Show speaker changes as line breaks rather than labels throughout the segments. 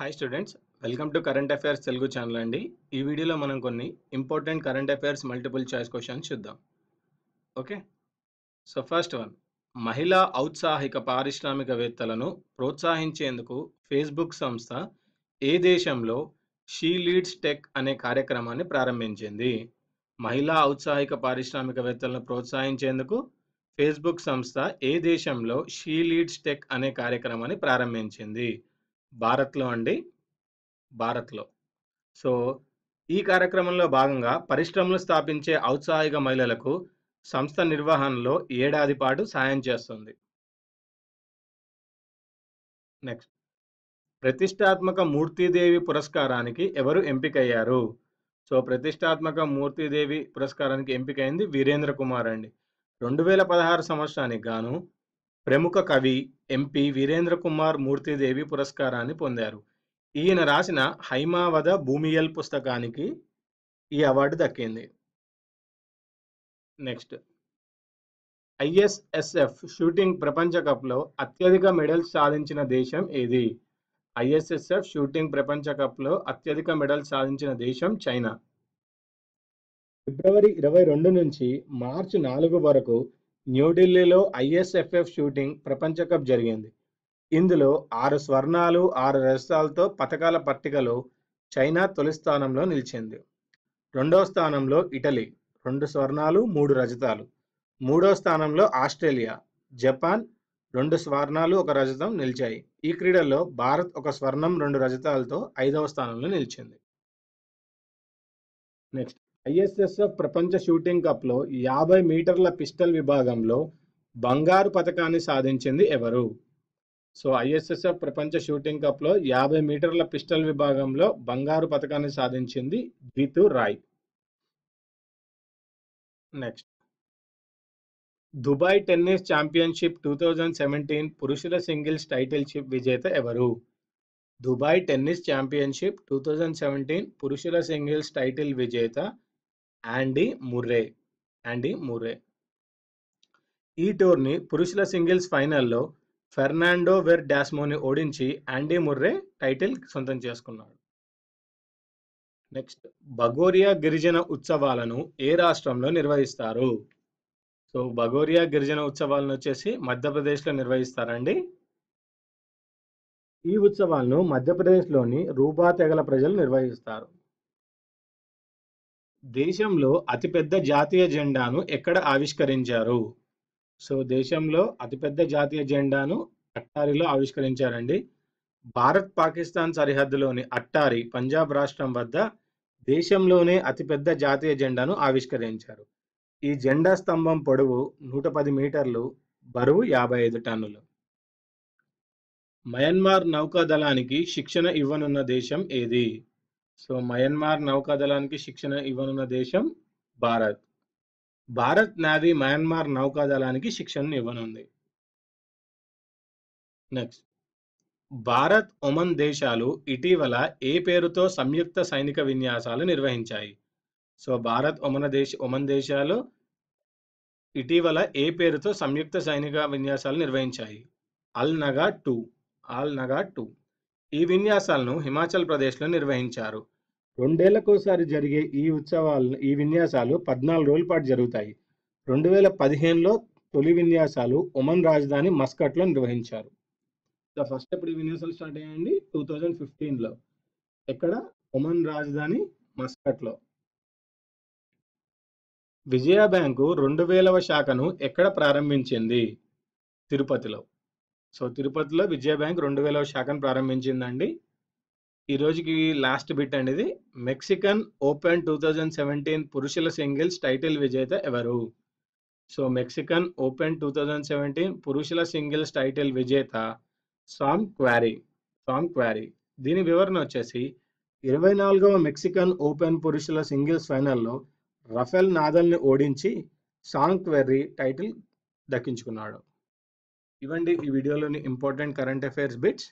Hi students, welcome to current affairs Telugu channel అండి. ఈ వీడియోలో మనం కొన్ని important current affairs multiple choice questions చూద్దాం. ఓకే, సో ఫస్ట్ వన్, మహిళా ఔత్సాహిక పారిశ్రామికవేత్తలను ప్రోత్సహించేందుకు ఫేస్బుక్ సంస్థ ఏ దేశంలో షీ లీడ్స్ టెక్ అనే కార్యక్రమాన్ని ప్రారంభించింది? మహిళా ఔత్సాహిక పారిశ్రామికవేత్తలను ప్రోత్సహించేందుకు ఫేస్బుక్ సంస్థ ఏ దేశంలో షీ లీడ్స్ టెక్ అనే కార్యక్రమాన్ని ప్రారంభించింది? భారత్లో అండి, భారత్లో. సో ఈ కార్యక్రమంలో భాగంగా పరిశ్రమలు స్థాపించే ఔత్సాహిక మహిళలకు సంస్థ నిర్వహణలో ఏడాది పాటు సాయం చేస్తుంది. నెక్స్ట్, ప్రతిష్టాత్మక మూర్తిదేవి పురస్కారానికి ఎవరు ఎంపికయ్యారు? సో ప్రతిష్టాత్మక మూర్తిదేవి పురస్కారానికి ఎంపికైంది వీరేంద్ర కుమార్ అండి. 2016 సంవత్సరానికి గాను ప్రముఖ కవి, ఎంపీ వీరేంద్ర కుమార్ మూర్తిదేవి పురస్కారాన్ని పొందారు. ఈయన రాసిన హైమావత భూమియల్ పుస్తకానికి ఈ అవార్డు దక్కింది. నెక్స్ట్, ఐఎస్ఎస్ఎఫ్ షూటింగ్ ప్రపంచ కప్లో అత్యధిక మెడల్స్ సాధించిన దేశం ఏది? ఐఎస్ఎస్ఎఫ్ షూటింగ్ ప్రపంచ కప్లో అత్యధిక మెడల్స్ సాధించిన దేశం చైనా. ఫిబ్రవరి 22 నుంచి మార్చి 4 వరకు న్యూఢిల్లీలో ఐఎస్ఎఫ్ఎఫ్ షూటింగ్ ప్రపంచ కప్ జరిగింది. ఇందులో 6 స్వర్ణాలు 6 రజతాలతో పతకాల పట్టికలో చైనా తొలి స్థానంలో నిలిచింది. రెండవ స్థానంలో ఇటలీ 2 స్వర్ణాలు 3 రజతాలు. మూడవ స్థానంలో ఆస్ట్రేలియా, జపాన్ 2 స్వర్ణాలు 1 రజతం నిలిచాయి. ఈ క్రీడల్లో భారత్ 1 స్వర్ణం 2 రజతాలతో 5వ స్థానంలో నిలిచింది. నెక్స్ట్, ఐఎస్ఎస్ఎఫ్ ప్రపంచ షూటింగ్ కప్లో 50 మీటర్ల పిస్టల్ విభాగంలో బంగారు పతకాన్ని సాధించింది ఎవరు? సో ఐఎస్ఎస్ఎఫ్ ప్రపంచ షూటింగ్ కప్లో 50 మీటర్ల పిస్టల్ విభాగంలో బంగారు పతకాన్ని సాధించింది Jitu Rai. Next, Dubai tennis championship 2017 పురుషుల సింగిల్స్ టైటిల్షిప్ విజేత ఎవరు? దుబాయ్ టెన్నిస్ ఛాంపియన్షిప్ 2017 పురుషుల సింగిల్స్ టైటిల్ విజేత యాండీ ముర్రే. ఈ టోర్నీ పురుషుల సింగిల్స్ ఫైనల్లో ఫెర్నాండో వెర్డాస్మోని ఓడించి యాండీ ముర్రే టైటిల్ సొంతం చేసుకున్నాడు. నెక్స్ట్, బగోరియా గిరిజన ఉత్సవాలను ఏ రాష్ట్రంలో నిర్వహిస్తారు? సో బగోరియా గిరిజన ఉత్సవాలను వచ్చేసి మధ్యప్రదేశ్లో నిర్వహిస్తారండి. ఈ ఉత్సవాలను మధ్యప్రదేశ్లోని రూబా తెగల ప్రజలు నిర్వహిస్తారు. దేశంలో అతిపెద్ద జాతీయ జెండాను ఎక్కడ ఆవిష్కరించారు? సో దేశంలో అతిపెద్ద జాతీయ జెండాను అట్టారిలో ఆవిష్కరించారండి. భారత్ పాకిస్తాన్ సరిహద్దులోని అట్టారి పంజాబ్ రాష్ట్రం వద్ద దేశంలోనే అతిపెద్ద జాతీయ జెండాను ఆవిష్కరించారు. ఈ జెండా స్తంభం పొడవు 110 మీటర్లు, బరువు 55 టన్నులు. మయన్మార్ నౌకాదళానికి శిక్షణ ఇవ్వనున్న దేశం ఏది? సో మయన్మార్ నౌకాదళానికి శిక్షణ ఇవ్వనున్న దేశం భారత్. భారత్ నావీ మయన్మార్ నౌకాదళానికి శిక్షణ ఇవ్వనుంది. నెక్స్ట్, భారత్ ఒమన్ దేశాలు ఇటీవల ఏ పేరుతో సంయుక్త సైనిక విన్యాసాలు నిర్వహించాయి? సో భారత్ ఒమన్ దేశాలు ఇటీవల ఏ పేరుతో సంయుక్త సైనిక విన్యాసాలు నిర్వహించాయి? అల్ నగా 2. ఈ విన్యాసాలను హిమాచల్ ప్రదేశ్లో నిర్వహించారు. 2 ఏళ్లకోసారి జరిగే ఈ విన్యాసాలు 14 రోజుల పాటు జరుగుతాయి. 2015లో తొలి విన్యాసాలు ఒమన్ రాజధాని మస్కట్లో నిర్వహించారు. ఫస్ట్ ఎప్పుడు ఈ విన్యాసాలు స్టార్ట్ అయ్యాయండి? 2015లో. ఎక్కడ? ఒమన్ రాజధాని మస్కట్లో. విజయ బ్యాంకు 2000వ శాఖను ఎక్కడ ప్రారంభించింది? తిరుపతిలో. సో తిరుపతిలో విజయ బ్యాంక్ 2000వ శాఖను ప్రారంభించిందండి. ఈ రోజుకి లాస్ట్ బిట్ అండి ఇది. మెక్సికన్ ఓపెన్ 2017 పురుషుల సింగిల్స్ టైటిల్ విజేత ఎవరు? సో మెక్సికన్ ఓపెన్ 2017 పురుషుల సింగిల్స్ టైటిల్ విజేత సామ్ క్వారీ. దీని వివరణ వచ్చేసి 24వ మెక్సికన్ ఓపెన్ పురుషుల సింగిల్స్ ఫైనల్లో రఫెల్ నాదల్ని ఓడించి సామ్ క్వారీ టైటిల్ దక్కించుకున్నాడు. ఇవ్వండి ఈ వీడియోలోని important current affairs bits.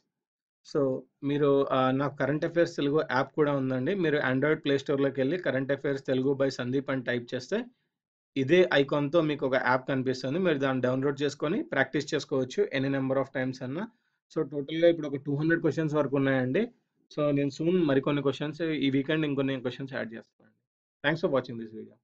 So మీరు నాకు కరెంట్ అఫైర్స్ తెలుగు యాప్ కూడా ఉందండి. మీరు ఆండ్రాయిడ్ ప్లే స్టోర్లోకి వెళ్ళి current affairs Telugu by Sandeep అని టైప్ చేస్తే ఇదే ఐకాన్తో మీకు ఒక యాప్ కనిపిస్తుంది. మీరు దాన్ని డౌన్లోడ్ చేసుకొని ప్రాక్టీస్ చేసుకోవచ్చు ఎనీ నెంబర్ ఆఫ్ టైమ్స్ అన్న. సో టోటల్గా ఇప్పుడు ఒక 200 క్వశ్చన్స్ వరకు ఉన్నాయండి. సో, నేను సూన్ మరికొన్ని క్వెషన్స్ ఈ వీకెండ్ ఇంకొన్ని క్వెషన్స్ యాడ్ చేస్తానండి. Thanks for watching this video.